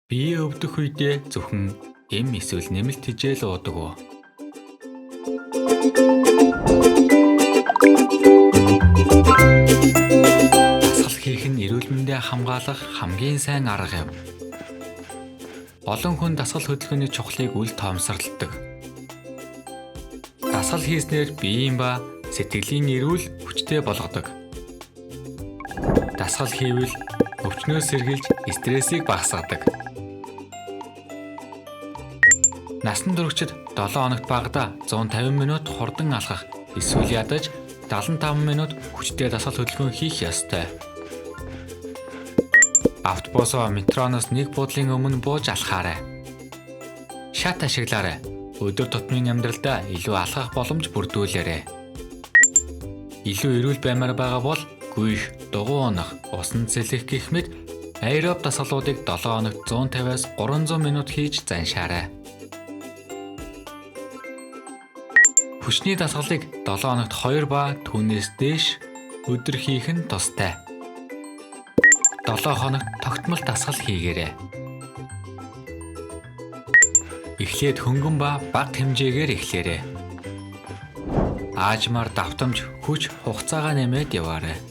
Бие өвдөх үедээ зөвхөн эм эсвэл нэмэлт хижээл уудаг уу? Дасгал хийх нь эрүүл мэндээ хамгаалах хамгийн сайн арга юм. Олон хүн дасгал хөдөлгөөний чухлыг үл тоомсорладаг. Дасгал хийснээр биеийн ба сэтгэлийн эрүүл хүчтэй болгодог. Дасгал хийвэл өвчнөөс сэргийлж стрессийг багасгадаг. Насан туршид 7 хоногт багадаа 150 минут хурдан алхах эсвэл ядаж 75 минут хүчтэй дасгал хөдөлгөөн хийх ёстой. Автобусоо метроноос нэг буудлын өмнө бууж алхаарай. Шат ашиглаарай. Өдөр тутмын амьдралдаа илүү алхах боломж бүрдүүлээрэй. Илүү эрүүл баймаар байгаа бол гүйх, дугуй унах, усан цэлэх гэх мэт аэроб дасгалуудыг 7 хоногт 150-аас 300 минут хийж заншаарай. Хүчний дасгалыг 7 хоногт 2 ба түүнээс дээш өдөр хийх нь тустай. 7 хоногт тогтмол дасгал хийгээрэй. Эхлээд хөнгөн ба бага хэмжээгээр эхлээрэй. Аажмаар давтамж хүч хугацаагаа нэмээд яваарай.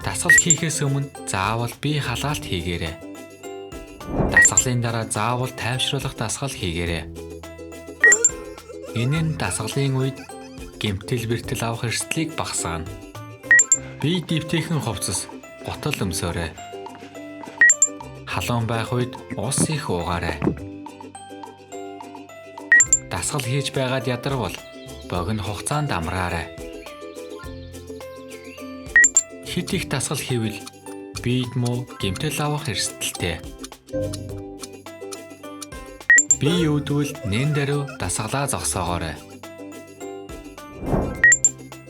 Дасгал хийхээс өмнө заавал бие халаалт хийгээрэй. Дасгалын дараа заавал тайвшруулах дасгал хийгээрэй. Энэ нь дасгалын үед гэмтэл бэртэл авах эрсдлийг багасгана. Бие дэвтэйхэн хувцас, гутал өмсөөрэй. Халуун байх үед ус их уугаарай. Дасгал хийж байгаад ядарвал богино хугацаанд амраарай. Хэд их дасгал хийвэл биед муу гэмтэл авах эрсдэлтэй. Бие өвдвөл нэн даруй дасгалаа зогсоогоорой.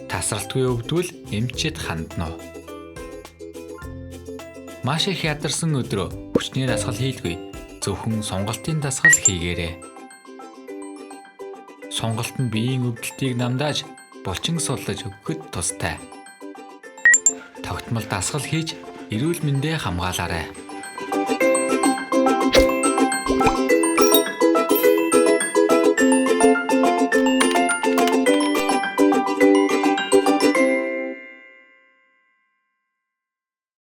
Тасралтгүй өвдвөл эмчэд хандна уу. Маш их ядарсан өдрөө хүчний дасгал хийлгүй зөвхөн сонголтын дасгал хийгээрэй. Сонголт нь биеийн өвдөлтийг намдааж булчин суллаж өгөхөд тустай. Тогтмол дасгал хийж эрүүл мэндээ хамгаалаарай.